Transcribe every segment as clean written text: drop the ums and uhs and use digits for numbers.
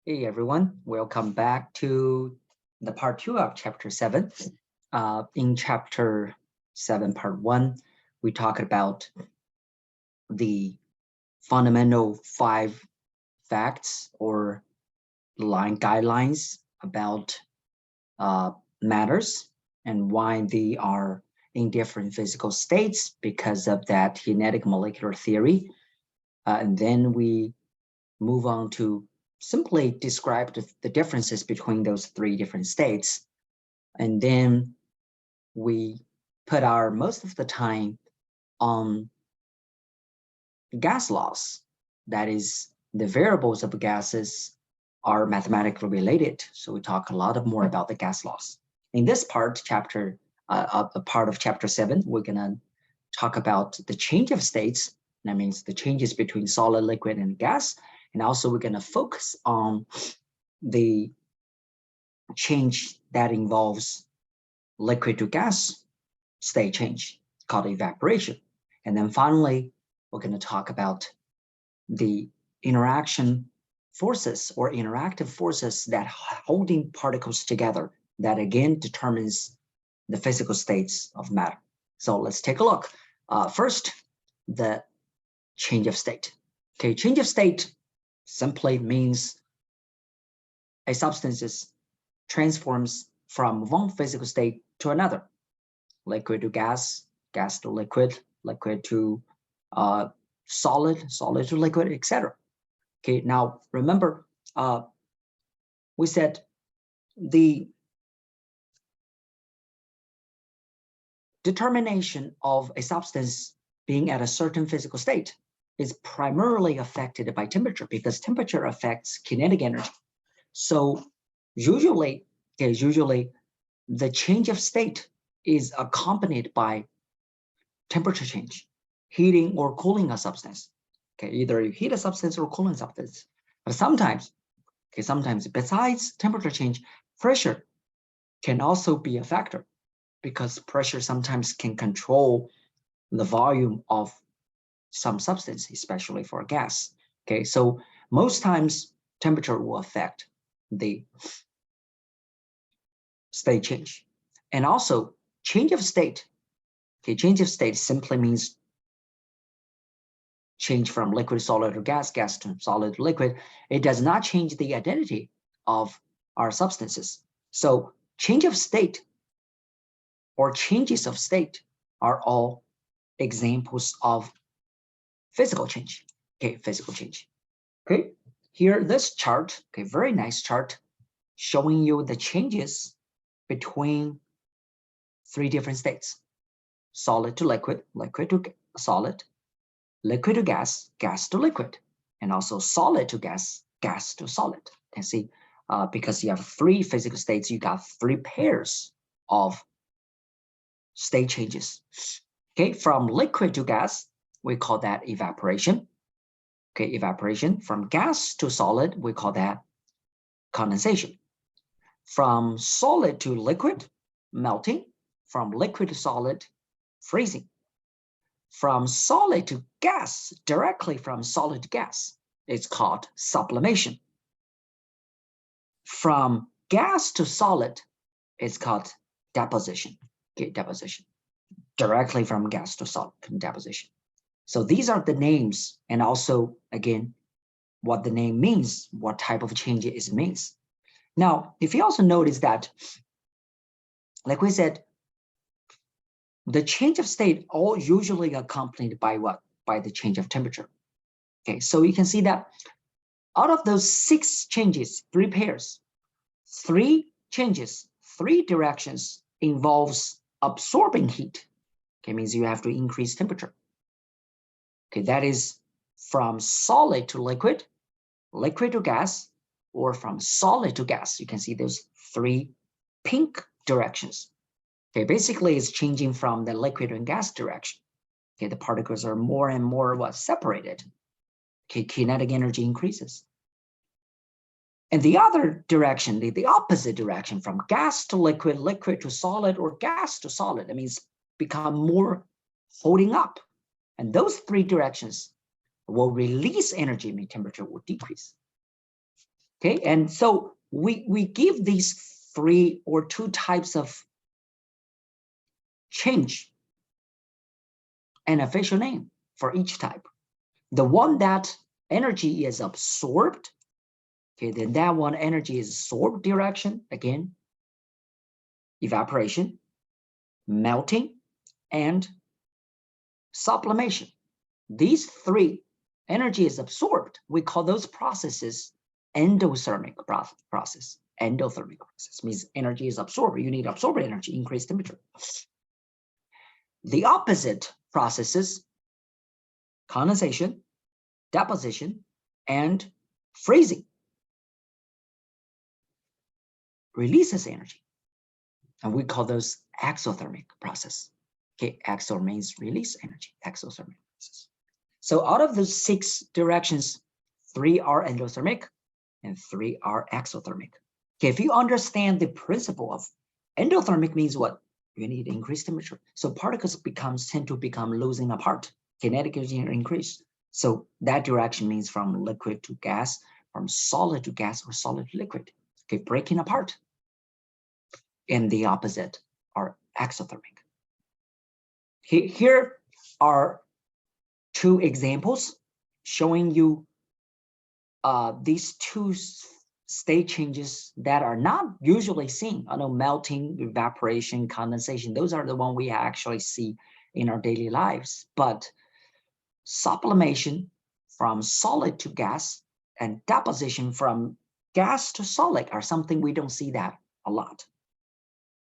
Hey everyone, welcome back to the part 2 of chapter 7. In chapter 7, part 1, we talked about the fundamental 5 facts or line guidelines about matters and why they are in different physical states because of that kinetic molecular theory. And then we move on to simply describe the differences between those 3 different states. And then we put our most of the time on gas laws. That is, the variables of gases are mathematically related. So we talk a lot more about the gas laws. In this part, a part of chapter 7, we're gonna talk about the change of states. That means the changes between solid, liquid, and gas. And also we're gonna focus on the change that involves liquid to gas state change called evaporation. And then finally, we're going to talk about the interaction forces or interactive forces that holding particles together that again determines the physical states of matter. So let's take a look. First, the change of state. Okay, change of state simply means a substance transforms from one physical state to another, liquid to gas, gas to liquid, liquid to solid, solid to liquid, etc. Okay, now remember, we said the determination of a substance being at a certain physical state is primarily affected by temperature because temperature affects kinetic energy. So usually the change of state is accompanied by temperature change, heating or cooling a substance. Okay, either you heat a substance or cool a substance. But sometimes besides temperature change, pressure can also be a factor because pressure sometimes can control the volume of some substance, especially for a gas. Okay, so most times temperature will affect the state change. And also change of state. Okay, change of state simply means change from liquid to solid to gas, gas to solid to liquid. It does not change the identity of our substances. So change of state or changes of state are all examples of physical change. Okay, physical change. Okay, here this chart, okay, very nice chart showing you the changes between 3 different states: solid to liquid, liquid to solid, liquid to gas, gas to liquid, and also solid to gas, gas to solid. You can see because you have 3 physical states, you got 3 pairs of state changes. Okay, from liquid to gas, we call that evaporation. Okay, evaporation. From gas to solid, we call that condensation. From solid to liquid, melting. From liquid to solid, freezing. From solid to gas, directly from solid to gas, it's called sublimation. From gas to solid, it's called deposition. Okay, deposition. Directly from gas to solid, deposition. So these are the names, and also, again, what the name means, what type of change it means. Now, if you also notice that, like we said, the change of state all usually accompanied by what? By the change of temperature. Okay, so you can see that out of those 6 changes, 3 pairs, 3 changes, 3 directions involves absorbing heat. Okay, means you have to increase temperature. Okay, that is from solid to liquid, liquid to gas, or from solid to gas. You can see those 3 pink directions. Okay, basically it's changing from the liquid and gas direction. Okay, the particles are more and more separated. Okay, kinetic energy increases. And the other direction, the opposite direction, from gas to liquid, liquid to solid, or gas to solid, that means become more holding up. And those 3 directions will release energy, mean temperature will decrease. Okay, and so we give these 3 or 2 types of change an official name for each type. The one that energy is absorbed, okay, then that one energy is absorbed direction, again, evaporation, melting, and sublimation. These 3, energy is absorbed. We call those processes endothermic process. Endothermic process means energy is absorbed. You need absorbed energy, increase temperature. The opposite processes, condensation, deposition, and freezing, releases energy. And we call those exothermic process. Okay, exo means release energy, exothermic process. So out of those 6 directions, 3 are endothermic and 3 are exothermic. Okay, if you understand the principle of endothermic means what? You need increased temperature. So particles tend to become losing apart. Kinetic energy increase. So that direction means from liquid to gas, from solid to gas, or solid to liquid. Okay, breaking apart. And the opposite are exothermic. Here are 2 examples showing you these 2 state changes that are not usually seen. I know melting, evaporation, condensation, those are the ones we actually see in our daily lives. But sublimation from solid to gas and deposition from gas to solid are something we don't see that a lot.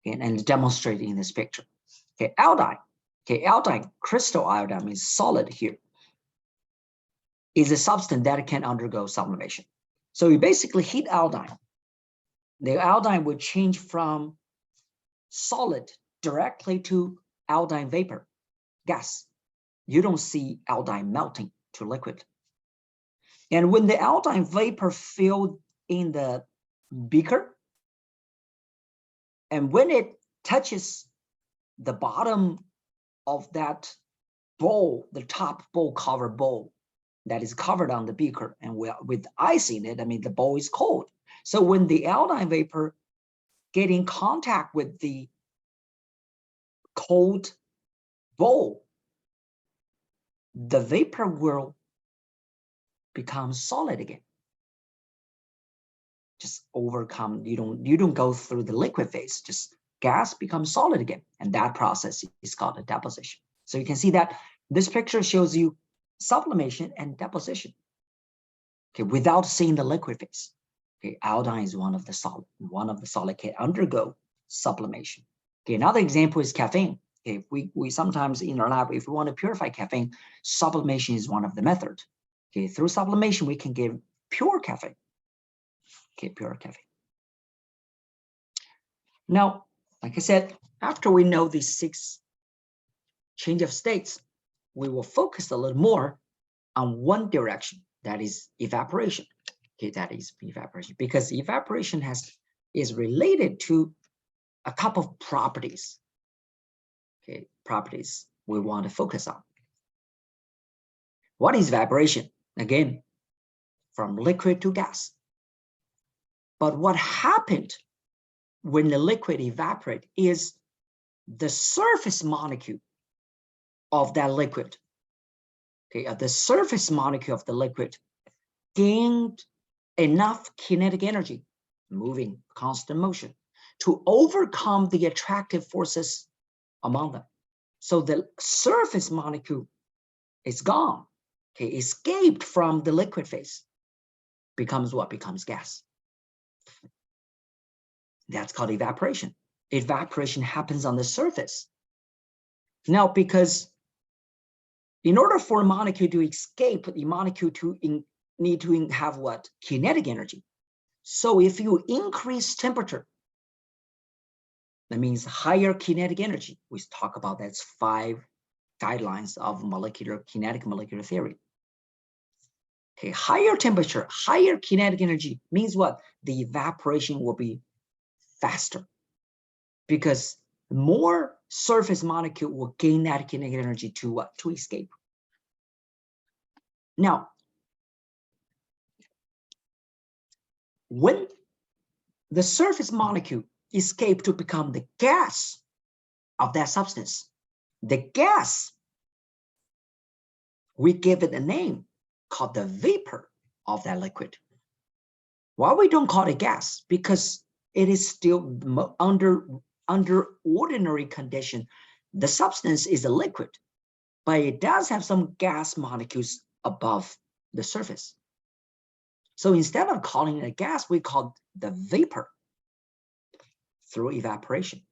Okay, and demonstrated in this picture. Okay, iodine. Okay, iodine, crystal iodine means solid here, is a substance that can undergo sublimation. So you basically heat iodine. The iodine will change from solid directly to iodine vapor, gas. You don't see iodine melting to liquid. And when the iodine vapor filled in the beaker, and when it touches the bottom of that bowl, the top bowl cover bowl that is covered on the beaker and with ice in it, I mean, the bowl is cold. So when the iodine vapor get in contact with the cold bowl, the vapor will become solid again. Just overcome, you don't go through the liquid phase, just gas becomes solid again. And that process is called a deposition. So you can see that this picture shows you sublimation and deposition, okay, without seeing the liquid phase. Okay, iodine is one of the solid can undergo sublimation. Okay, another example is caffeine. Okay, we sometimes in our lab, if we want to purify caffeine, sublimation is one of the methods. Okay, through sublimation, we can give pure caffeine. Okay, pure caffeine. Now, like I said, after we know these 6 change of states, we will focus a little more on one direction, that is evaporation. Okay, that is evaporation, because evaporation is related to a couple of properties. Okay, properties we want to focus on. What is evaporation? Again, from liquid to gas. But what happened when the liquid evaporate is the surface molecule of that liquid. Okay, the surface molecule of the liquid gained enough kinetic energy, moving, constant motion, to overcome the attractive forces among them. So the surface molecule is gone, okay, escaped from the liquid phase, becomes what? Becomes gas. That's called evaporation. Evaporation happens on the surface. Now, because in order for a molecule to escape, the molecule need to have what? Kinetic energy. So if you increase temperature, that means higher kinetic energy. We talk about that's 5 guidelines of kinetic molecular theory. Okay, higher temperature, higher kinetic energy means what? The evaporation will be faster, because more surface molecule will gain that kinetic energy to what? To escape. Now, When the surface molecule escape to become the gas of that substance, the gas, we give it a name called the vapor of that liquid. Why we don't call it gas? Because it is still under ordinary condition, the substance is a liquid, but it does have some gas molecules above the surface. So instead of calling it a gas, we call it the vapor through evaporation.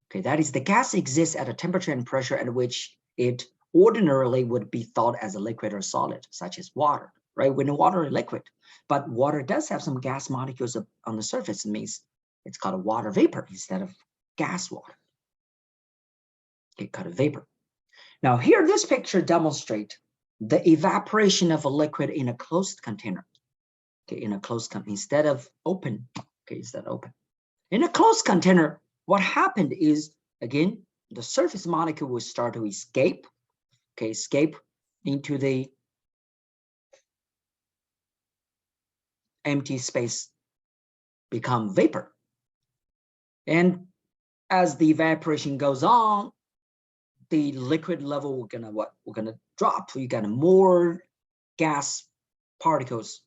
Okay, that is, the gas exists at a temperature and pressure at which it ordinarily would be thought as a liquid or solid, such as water, right? When water is liquid, but water does have some gas molecules on the surface. It means it's called a water vapor instead of gas water. Okay, called a vapor. Now here, this picture demonstrates the evaporation of a liquid in a closed container. Okay, in a closed container instead of open. Okay, instead of open. In a closed container, what happened is, again, the surface molecule will start to escape. Okay, escape into the empty space, become vapor. And as the evaporation goes on, the liquid level we're gonna drop. You got more gas particles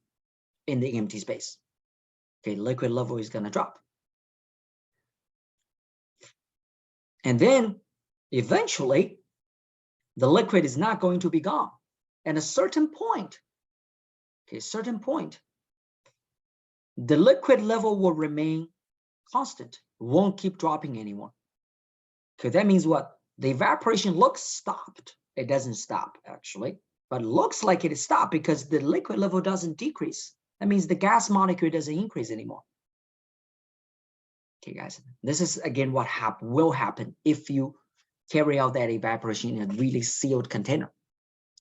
in the empty space. Okay, liquid level is gonna drop. And then eventually the liquid is not going to be gone. At a certain point, okay, certain point, the liquid level will remain constant, won't keep dropping anymore. Okay, that means what? The evaporation looks stopped. It doesn't stop actually, but looks like it is stopped because the liquid level doesn't decrease. That means the gas molecule doesn't increase anymore. Okay, guys, this is again what will happen if you carry out that evaporation in a really sealed container.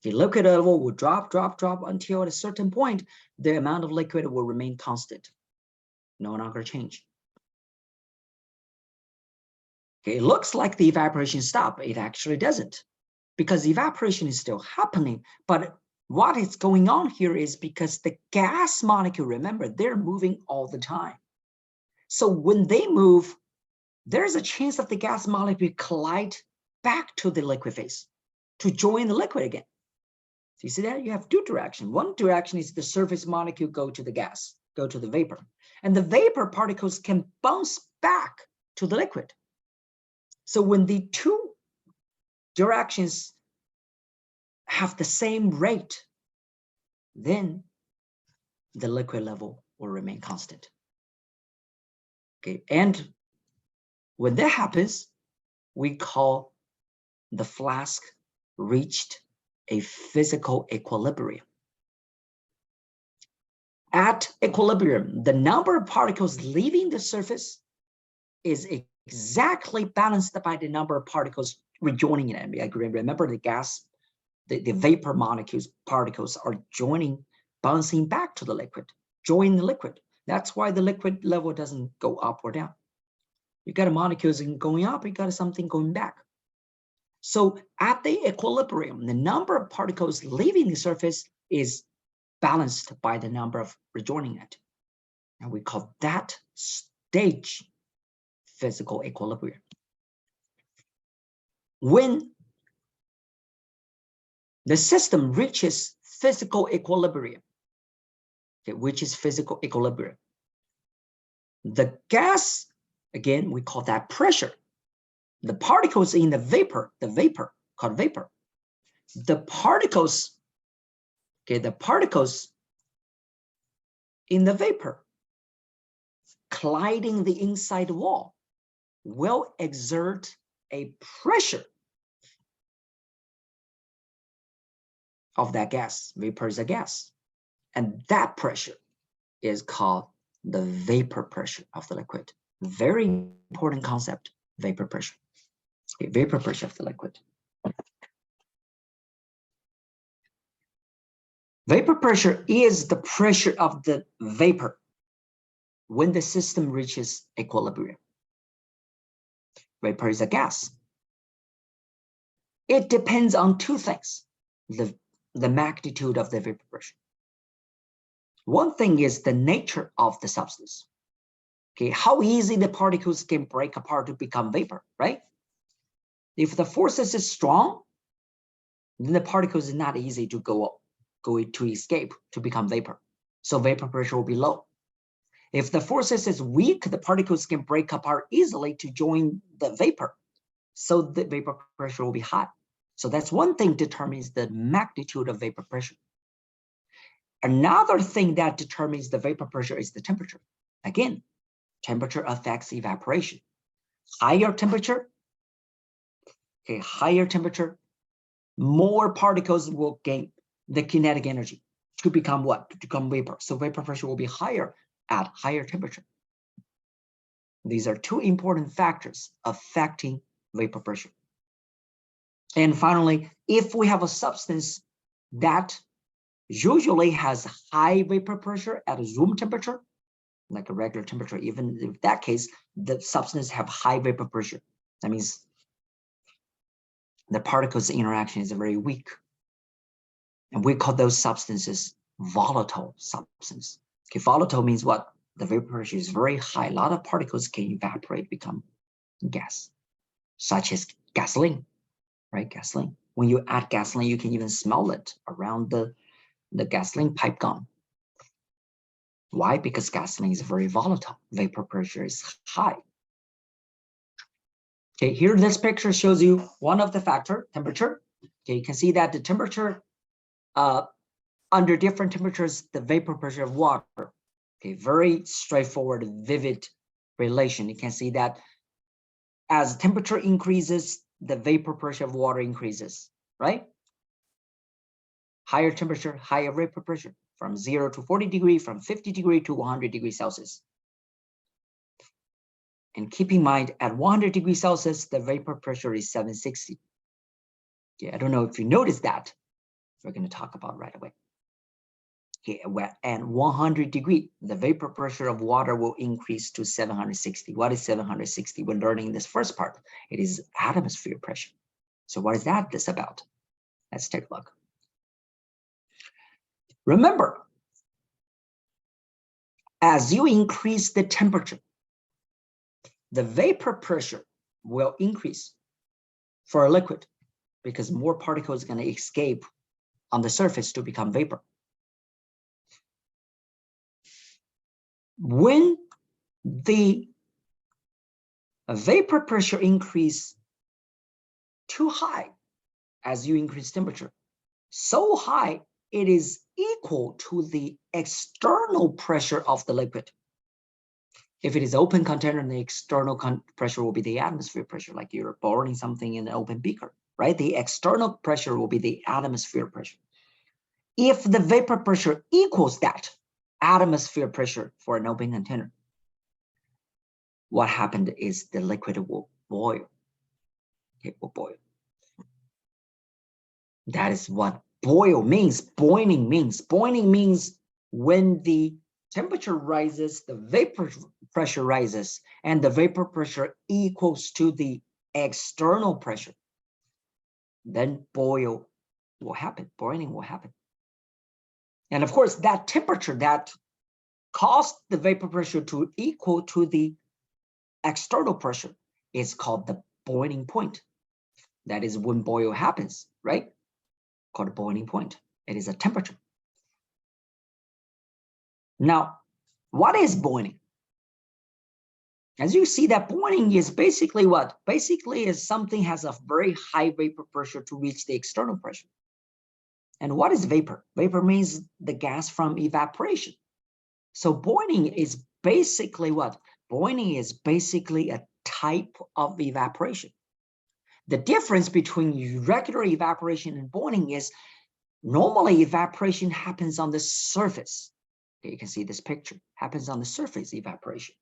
The liquid level will drop until at a certain point, the amount of liquid will remain constant, no longer change. Okay, it looks like the evaporation stopped. It actually doesn't, because evaporation is still happening. But what is going on here is because the gas molecule, remember, they're moving all the time. So when they move, there's a chance that the gas molecule collide back to the liquid phase to join the liquid again. So you see that? You have two directions. One direction is the surface molecule go to the gas, go to the vapor. And the vapor particles can bounce back to the liquid. So when the two directions have the same rate, then the liquid level will remain constant. Okay, and when that happens, we call the flask reached a physical equilibrium. At equilibrium, the number of particles leaving the surface is exactly balanced by the number of particles rejoining it. Remember the gas, the vapor molecules, particles are joining, bouncing back to the liquid, join the liquid. That's why the liquid level doesn't go up or down. You got molecules going up, you got something going back. So at the equilibrium, the number of particles leaving the surface is balanced by the number of rejoining it. And we call that stage physical equilibrium. When the system reaches physical equilibrium, okay, which is physical equilibrium, the gas, again, we call that pressure. The particles in the vapor called vapor. The particles, okay, the particles in the vapor colliding the inside wall will exert a pressure of that gas. Vapor is a gas. And that pressure is called the vapor pressure of the liquid. Very important concept, vapor pressure. Okay, vapor pressure of the liquid. Vapor pressure is the pressure of the vapor when the system reaches equilibrium. Vapor is a gas. It depends on two things, the magnitude of the vapor pressure. One thing is the nature of the substance. Okay, how easy the particles can break apart to become vapor, right? If the forces is strong, then the particles is not easy to go to escape to become vapor. So vapor pressure will be low. If the forces is weak, the particles can break apart easily to join the vapor. So the vapor pressure will be high. So that's one thing determines the magnitude of vapor pressure. Another thing that determines the vapor pressure is the temperature. Again, temperature affects evaporation. Higher temperature, okay, higher temperature, more particles will gain the kinetic energy to become what? To become vapor. So vapor pressure will be higher at higher temperature. These are two important factors affecting vapor pressure. And finally, if we have a substance that usually has high vapor pressure at room temperature, like a regular temperature, even in that case, the substance have high vapor pressure. That means the particles interaction is very weak. And we call those substances volatile substance. Okay, volatile means what? The vapor pressure is very high. A lot of particles can evaporate, become gas, such as gasoline, right? Gasoline. When you add gasoline, you can even smell it around the gasoline pipe gun. Why? Because gasoline is very volatile. Vapor pressure is high. Okay, here this picture shows you one of the factor, temperature. Okay, you can see that the temperature, under different temperatures, the vapor pressure of water. Okay, very straightforward, vivid relation. You can see that as temperature increases, the vapor pressure of water increases, right? Higher temperature, higher vapor pressure, from 0 to 40 degrees, from 50 degrees to 100 degrees Celsius. And keep in mind, at 100 degrees Celsius, the vapor pressure is 760. Okay, I don't know if you noticed that. We're going to talk about right away. Okay, at 100 degrees, the vapor pressure of water will increase to 760. What is 760? We're learning this first part. It is atmosphere pressure. So what is that this about? Let's take a look. Remember, as you increase the temperature, the vapor pressure will increase for a liquid because more particles are going to escape on the surface to become vapor. When the vapor pressure increase too high as you increase temperature, so high it is equal to the external pressure of the liquid. If it is open container, the external pressure will be the atmosphere pressure, like you're pouring something in an open beaker, right? The external pressure will be the atmosphere pressure. If the vapor pressure equals that atmosphere pressure for an open container, what happened is the liquid will boil. It will boil. That is what boil means. Boiling means. Boiling means when the temperature rises, the vapor pressure rises, and the vapor pressure equals to the external pressure. Then boil will happen. Boiling will happen. And of course, that temperature that caused the vapor pressure to equal to the external pressure is called the boiling point. That is when boil happens, right? Called boiling point. It is a temperature. Now, what is boiling? As you see, that boiling is basically what? Basically is something has a very high vapor pressure to reach the external pressure. And what is vapor? Vapor means the gas from evaporation. So boiling is basically what? Boiling is basically a type of evaporation. The difference between regular evaporation and boiling is normally evaporation happens on the surface. Okay, you can see this picture happens on the surface evaporation.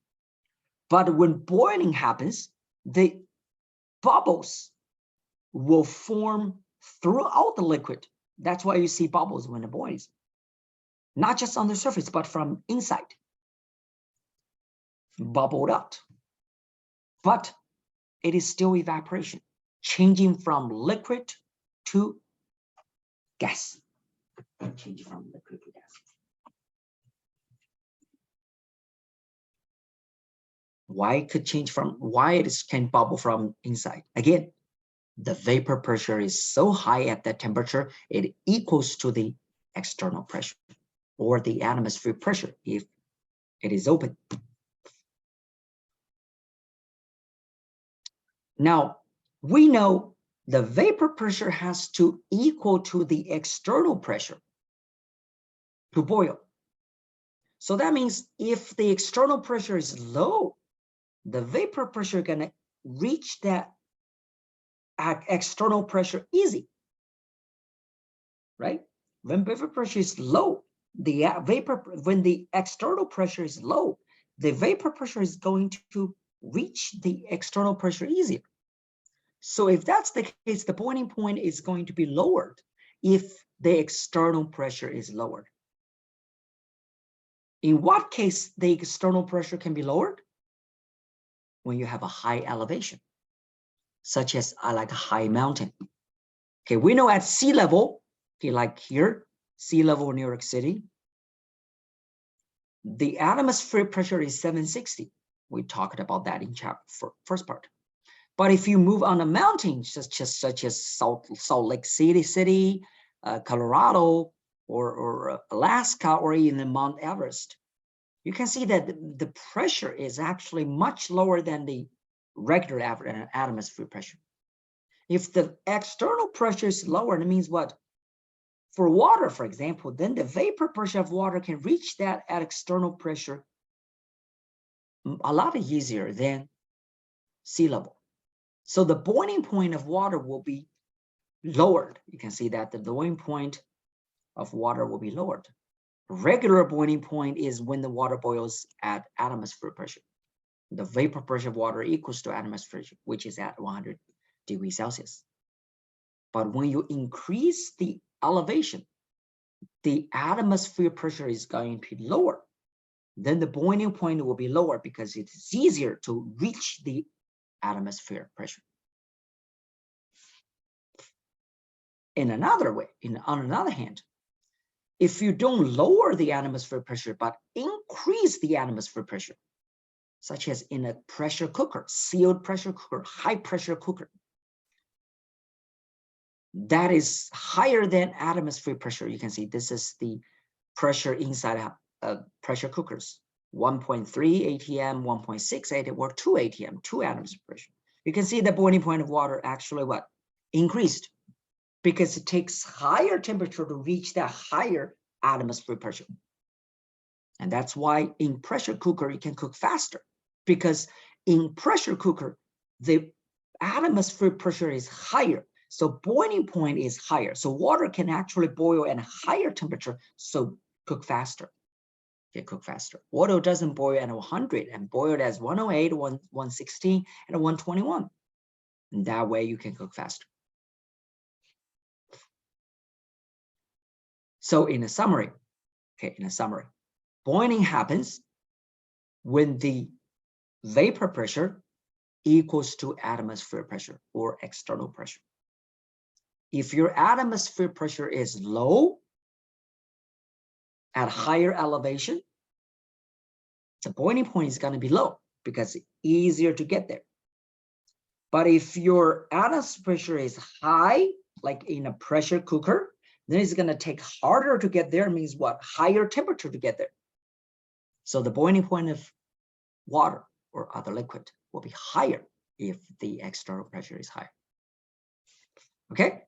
But when boiling happens, the bubbles will form throughout the liquid. That's why you see bubbles when it boils. Not just on the surface, but from inside. Bubbled out. But it is still evaporation, changing from liquid to gas. Changing from liquid to gas. Why it could change from, why it can bubble from inside? Again, the vapor pressure is so high at that temperature, it equals to the external pressure or the atmospheric pressure if it is open. Now, we know the vapor pressure has to equal to the external pressure to boil. So that means if the external pressure is low, the vapor pressure gonna reach that external pressure easy, right? When vapor pressure is low, when the external pressure is low, the vapor pressure is going to reach the external pressure easier. So if that's the case, the boiling point is going to be lowered if the external pressure is lowered. In what case the external pressure can be lowered? When you have a high elevation, such as like a high mountain. Okay, we know at sea level, okay, like here, sea level in New York City, the atmospheric pressure is 760. We talked about that in chapter first part. But if you move on a mountain, such as Salt Lake City, Colorado, or Alaska, or even Mount Everest, you can see that the pressure is actually much lower than the regular atmospheric pressure. If the external pressure is lower, it means what? For water, for example, then the vapor pressure of water can reach that at external pressure a lot easier than sea level. So the boiling point of water will be lowered. You can see that the boiling point of water will be lowered. Regular boiling point is when the water boils at atmospheric pressure. The vapor pressure of water equals to atmospheric pressure, which is at 100 degrees Celsius. But when you increase the elevation, the atmospheric pressure is going to be lower. Then the boiling point will be lower because it's easier to reach the atmospheric pressure. In another way, on another hand, if you don't lower the atmospheric pressure, but increase the atmospheric pressure, such as in a pressure cooker, sealed pressure cooker, high pressure cooker, that is higher than atmospheric pressure. You can see this is the pressure inside pressure cookers, 1.3 atm, 1.6 atm, or 2 atm, 2 atmospheric pressure. You can see the boiling point of water actually what? Increased, because it takes higher temperature to reach that higher atmospheric pressure. And that's why in pressure cooker, you can cook faster, because in pressure cooker, the atmospheric pressure is higher. So boiling point is higher. So water can actually boil at a higher temperature, so cook faster. Okay, cook faster. Water doesn't boil at 100 and boiled as 108, 116, and 121. And that way you can cook faster. So in a summary, boiling happens when the vapor pressure equals to atmospheric pressure or external pressure. If your atmospheric pressure is low at higher elevation, the boiling point is going to be low because it's easier to get there. But if your atmospheric pressure is high, like in a pressure cooker, then it's going to take harder to get there. Means what? Higher temperature to get there. So the boiling point of water or other liquid will be higher if the external pressure is higher. Okay.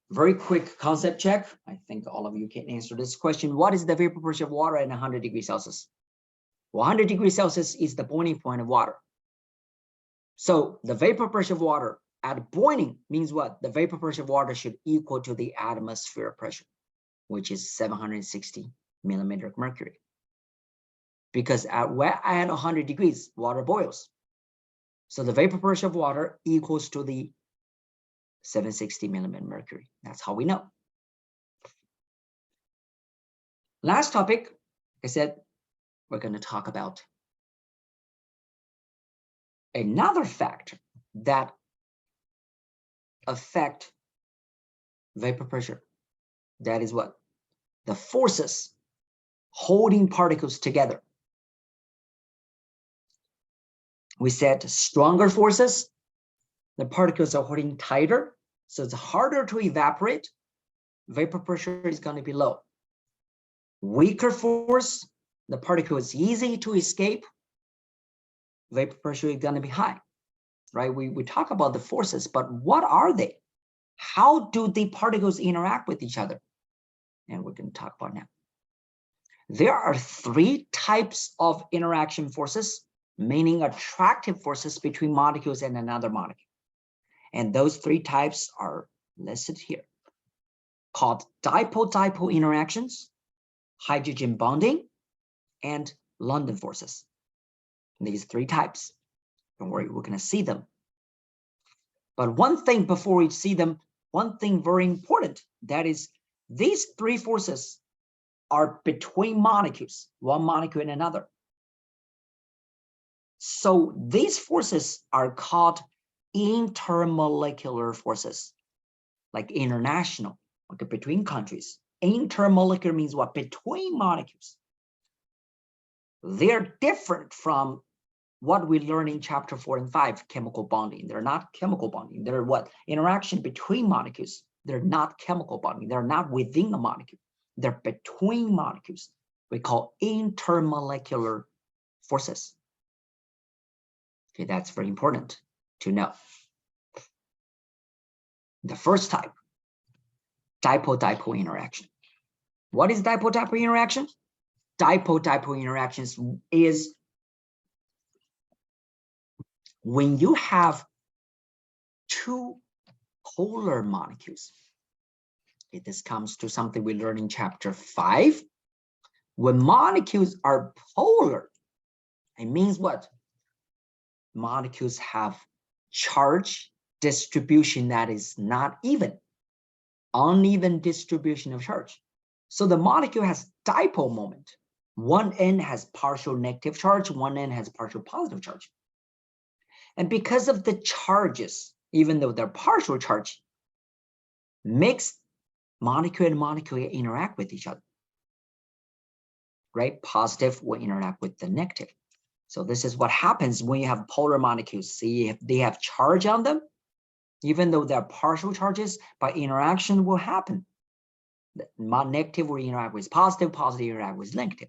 Very quick concept check. I think all of you can answer this question. What is the vapor pressure of water at 100 degrees Celsius? 100 degrees Celsius is the boiling point of water. So the vapor pressure of water at boiling means what? The vapor pressure of water should equal to the atmospheric pressure, which is 760 millimeter of mercury. Because at 100 degrees, water boils. So the vapor pressure of water equals to the 760 millimeter mercury. That's how we know. Last topic, like I said, we're going to talk about another factor that affect vapor pressure. That is what? The forces holding particles together. We said stronger forces, the particles are holding tighter, so it's harder to evaporate. Vapor pressure is going to be low. Weaker force, the particle is easy to escape. Vapor pressure is going to be high, right? We talk about the forces, but what are they? How do the particles interact with each other? And we're going to talk about now. There are 3 types of interaction forces, meaning attractive forces between molecules and another molecule. And those 3 types are listed here, called dipole-dipole interactions, hydrogen bonding, and London forces. These 3 types. Don't worry, we're going to see them. But one thing before we see them, one thing very important, that is these 3 forces are between molecules, one molecule and another. So these forces are called intermolecular forces, like international, okay, between countries. Intermolecular means what? Between molecules. They're different from what we learn in chapter 4 and 5, chemical bonding. They're not chemical bonding. They're what? Interaction between molecules. They're not chemical bonding. They're not within a molecule. They're between molecules. We call intermolecular forces. Okay, that's very important to know. The first type, dipole-dipole interaction. What is dipole-dipole interaction? Dipole-dipole interactions is when you have 2 polar molecules. Okay, this comes to something we learned in chapter 5. When molecules are polar, it means what? Molecules have charge distribution that is not even, uneven distribution of charge. So the molecule has dipole moment. One end has partial negative charge, one end has partial positive charge. And because of the charges, even though they're partial charge, makes molecule and molecule interact with each other, right? Positive will interact with the negative. So this is what happens when you have polar molecules. See, if they have charge on them, even though they're partial charges, but interaction will happen. The negative will interact with positive, positive interact with negative.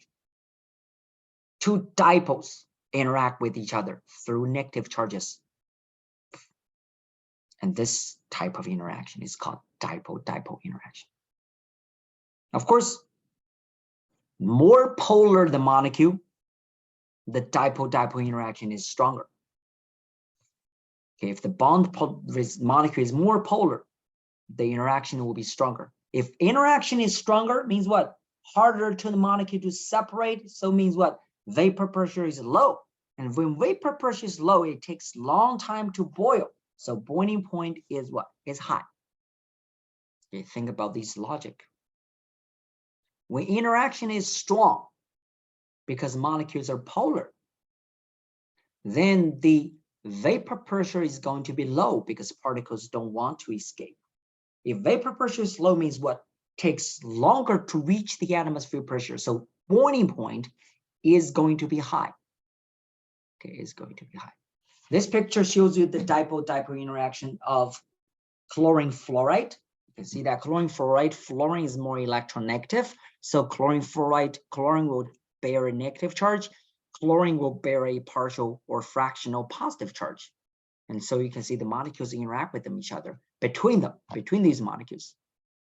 2 dipoles interact with each other through negative charges. And this type of interaction is called dipole-dipole interaction. Of course, more polar the molecule, the dipole-dipole interaction is stronger. Okay, if the molecule is more polar, the interaction will be stronger. If interaction is stronger, means what? Harder to the molecule to separate, so means what? Vapor pressure is low. And when vapor pressure is low, it takes long time to boil. So boiling point is what? Is high. Okay, think about this logic. When interaction is strong, because molecules are polar, then the vapor pressure is going to be low because particles don't want to escape. If vapor pressure is low, means what? Takes longer to reach the atmosphere pressure. So boiling point is going to be high. Okay, is going to be high. This picture shows you the dipole-dipole interaction of chlorine fluoride. You can see that chlorine fluoride, fluorine is more electronegative. So chlorine fluoride, chlorine will bear a negative charge. Chlorine will bear a partial or fractional positive charge. And so you can see the molecules interact with each other, between these molecules.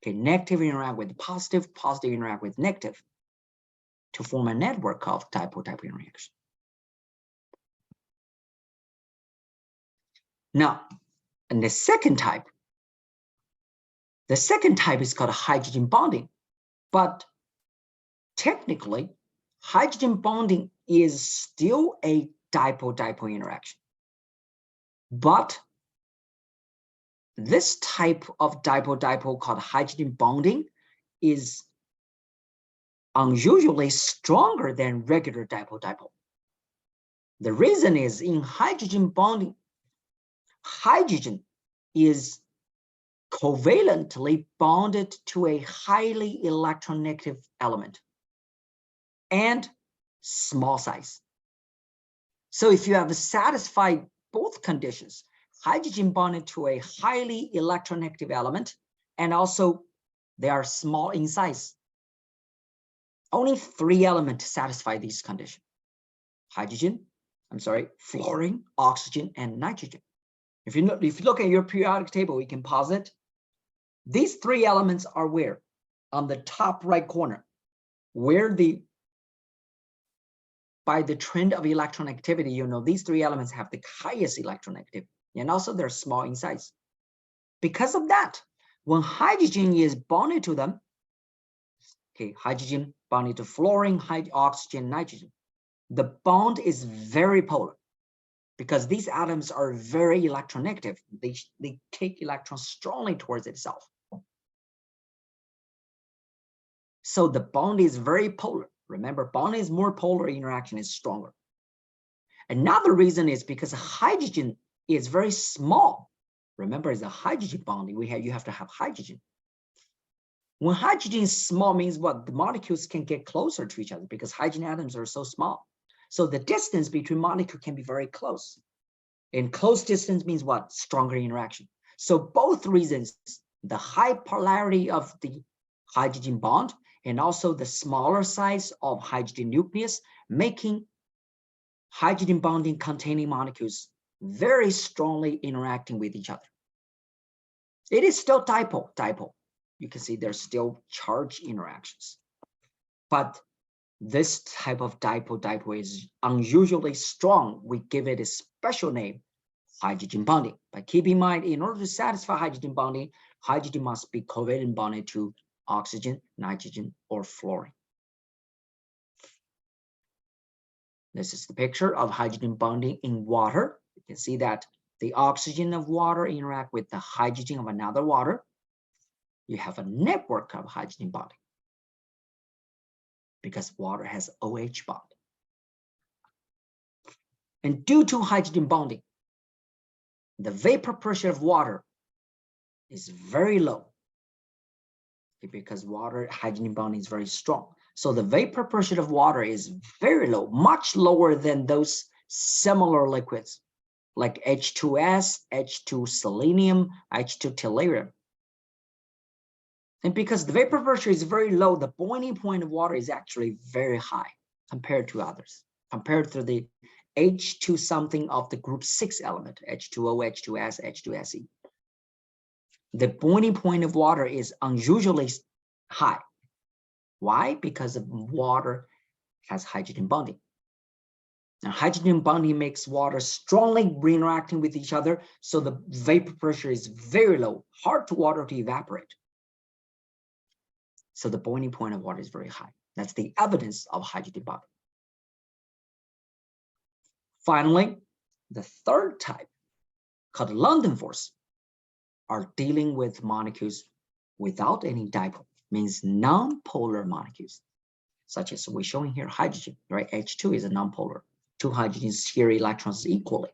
Okay, negative interact with positive, positive interact with negative to form a network of dipole-dipole interaction. Now, and the second type is called hydrogen bonding. But technically, hydrogen bonding is still a dipole-dipole interaction. But this type of dipole-dipole called hydrogen bonding is unusually stronger than regular dipole-dipole. The reason is in hydrogen bonding, hydrogen is covalently bonded to a highly electronegative element and small size. So if you have satisfied both conditions, hydrogen bonded to a highly electronegative element, and also they are small in size. Only 3 elements satisfy these conditions. Fluorine, oxygen, and nitrogen. If you look at your periodic table, you can pause it. These 3 elements are where? On the top right corner, where by the trend of electronegativity, you know these 3 elements have the highest electronegativity, and also they're small in size. Because of that, when hydrogen is bonded to them, okay, hydrogen bonded to fluorine, oxygen, nitrogen, the bond is very polar because these atoms are very electronegative. They take electrons strongly towards itself. So the bond is very polar. Remember, bond is more polar, interaction is stronger. Another reason is because hydrogen is very small. Remember, it's a hydrogen bonding. You have to have hydrogen. When hydrogen is small means what? The molecules can get closer to each other because hydrogen atoms are so small. So the distance between molecules can be very close. And close distance means what? Stronger interaction. So both reasons, the high polarity of the hydrogen bond and also the smaller size of hydrogen nucleus, making hydrogen bonding containing molecules very strongly interacting with each other. It is still dipole. You can see there's still charge interactions. But this type of dipole is unusually strong. We give it a special name, hydrogen bonding. But keep in mind, in order to satisfy hydrogen bonding, hydrogen must be covalent bonded to oxygen, nitrogen, or fluorine. This is the picture of hydrogen bonding in water. You can see that the oxygen of water interact with the hydrogen of another water. You have a network of hydrogen bonding because water has OH bond. And due to hydrogen bonding, the vapor pressure of water is very low because hydrogen bonding is very strong. So the vapor pressure of water is very low, much lower than those similar liquids like H2S, H2 selenium, H2 tellurium. And because the vapor pressure is very low, the boiling point of water is actually very high compared to others, compared to the H2 something of the group 6 element, H2O, H2S, H2Se. The boiling point of water is unusually high. Why? Because the water has hydrogen bonding. Now, hydrogen bonding makes water strongly interacting with each other, so the vapor pressure is very low, hard to water to evaporate. So the boiling point of water is very high. That's the evidence of hydrogen bonding. Finally, the third type, called London force, are dealing with molecules without any dipole, means non-polar molecules, such as we're showing here hydrogen, right? H2 is a non-polar. 2 hydrogens share electrons equally.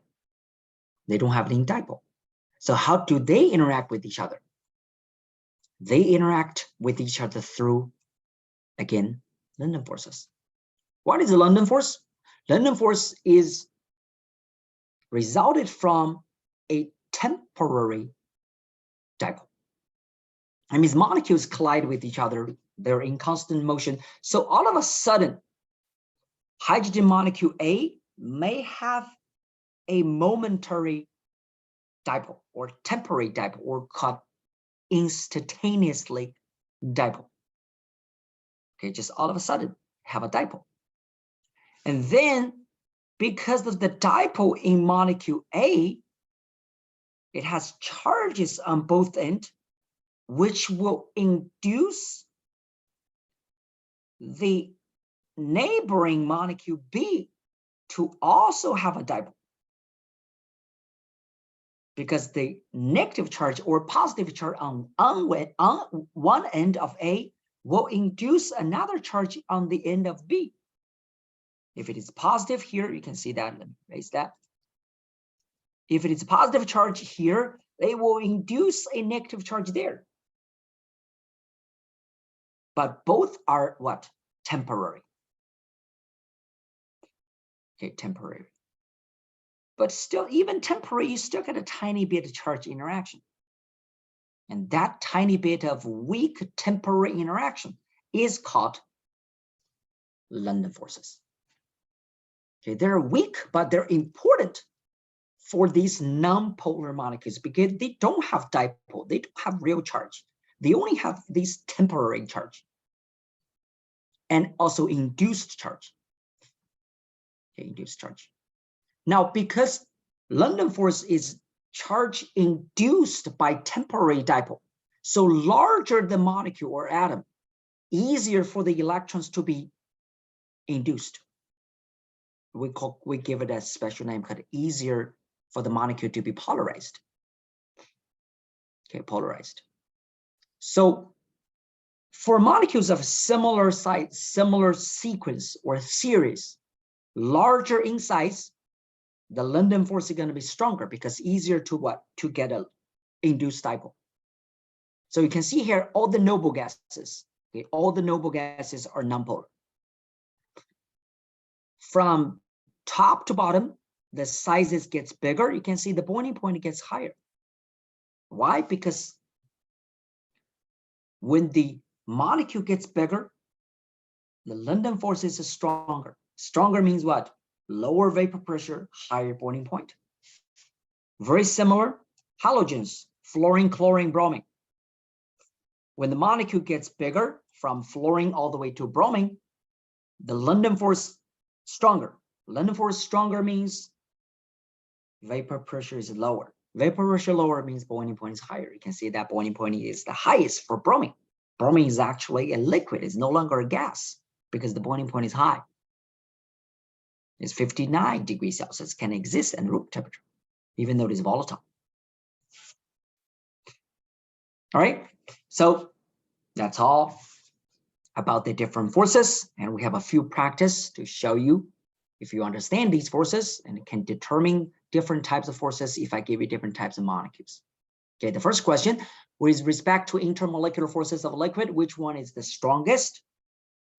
They don't have any dipole. So how do they interact with each other? They interact with each other through, again, London forces. What is the London force? London force is resulted from a temporary dipole. That means molecules collide with each other. They're in constant motion. So all of a sudden, hydrogen molecule A may have a momentary dipole or temporary dipole, or called instantaneously dipole. Okay, just all of a sudden have a dipole. And then because of the dipole in molecule A, it has charges on both ends, which will induce the neighboring molecule B to also have a dipole. Because the negative charge or positive charge on one end of A will induce another charge on the end of B. If it is positive here, you can see that. Let me erase that. If it is a positive charge here, they will induce a negative charge there. But both are what? Temporary. Okay, temporary. but still, even temporary, you still get a tiny bit of charge interaction. And that tiny bit of weak temporary interaction is called London forces. Okay, they're weak, but they're important for these non-polar molecules because they don't have dipole, they don't have real charge. They only have these temporary charge and also induced charge. Okay, induced charge. Now, because London force is charge induced by temporary dipole, so larger the molecule or atom, easier for the electrons to be induced. We give it a special name called easier for the molecule to be polarized. Okay, polarized. So for molecules of similar size, similar sequence or series, larger in size, the London force is going to be stronger because easier to what? To get a induced dipole. So you can see here all the noble gases. Okay, all the noble gases are nonpolar. From top to bottom, the sizes gets bigger. You can see the boiling point gets higher. Why? Because when the molecule gets bigger, the London force is stronger. Stronger means what? Lower vapor pressure, higher boiling point. Very similar, halogens, fluorine, chlorine, bromine. When the molecule gets bigger, from fluorine all the way to bromine, the London force stronger. London force stronger means vapor pressure is lower. Vapor pressure lower means boiling point is higher. You can see that boiling point is the highest for bromine. Bromine is actually a liquid. It's no longer a gas because the boiling point is high. It's 59 degrees Celsius, can exist at room temperature, even though it is volatile. All right, so that's all about the different forces. And we have a few practice to show you if you understand these forces and can determine different types of forces if I give you different types of molecules. Okay, the first question, with respect to intermolecular forces of a liquid, which one is the strongest?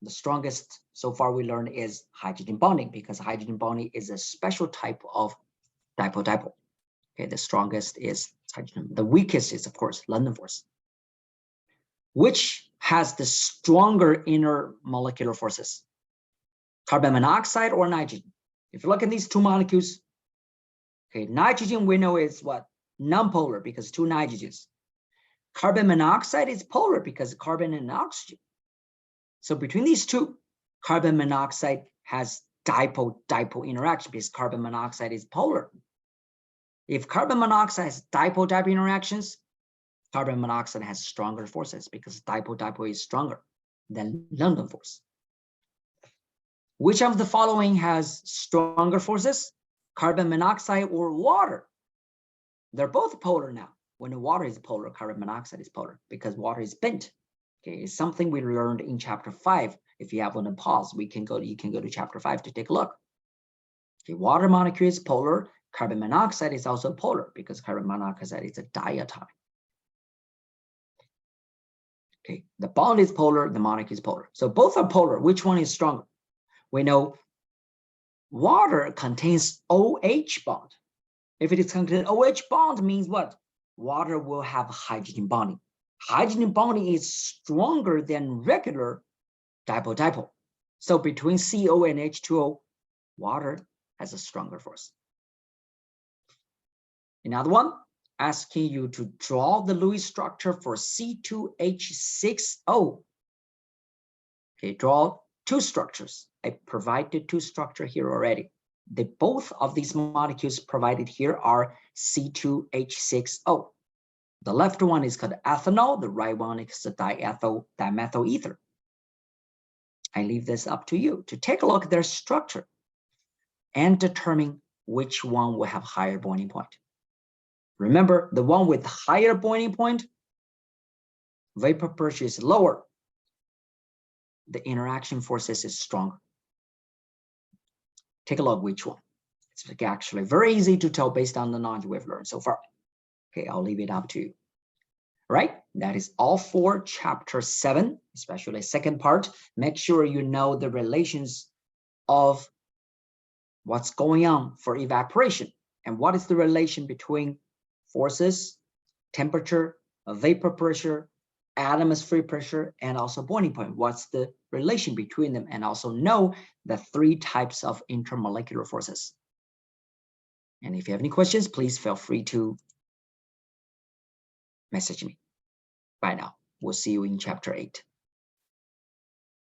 The strongest so far we learned is hydrogen bonding because hydrogen bonding is a special type of dipole-dipole. Okay, the strongest is hydrogen. The weakest is, of course, London force. Which has the stronger intermolecular forces? Carbon monoxide or nitrogen? If you look at these two molecules, okay, nitrogen we know is what? Nonpolar because two nitrogens. Carbon monoxide is polar because carbon and oxygen. So between these two, carbon monoxide has dipole-dipole interaction because carbon monoxide is polar. If carbon monoxide has dipole-dipole interactions, carbon monoxide has stronger forces because dipole-dipole is stronger than London force. Which of the following has stronger forces? Carbon monoxide or water? They're both polar now. When the water is polar, carbon monoxide is polar because water is bent. Okay, it's something we learned in chapter 5. If you have one to pause, you can go to chapter 5 to take a look. Okay, water molecule is polar. Carbon monoxide is also polar because carbon monoxide is a diatomic. Okay, the bond is polar, the molecule is polar. So both are polar. Which one is stronger? We know water contains OH bond. If it is contains OH bond means what? Water will have hydrogen bonding. Hydrogen bonding is stronger than regular dipole-dipole. So between CO and H2O, water has a stronger force. Another one, asking you to draw the Lewis structure for C2H6O. Okay, draw two structures. I provided two structures here already. Both of these molecules provided here are C2H6O. The left one is called ethanol. The right one is the dimethyl ether. I leave this up to you to take a look at their structure and determine which one will have higher boiling point. Remember, the one with higher boiling point, vapor pressure is lower. The interaction forces is stronger. Take a look which one. It's actually very easy to tell based on the knowledge we've learned so far. Okay, I'll leave it up to you. Right, that is all for chapter 7, especially second part. Make sure you know the relations of what's going on for evaporation And what is the relation between forces, temperature, vapor pressure, atmospheric pressure, and also boiling point? What's the relation between them? And also know the 3 types of intermolecular forces. And if you have any questions, please feel free to message me. Bye now. We'll see you in chapter 8.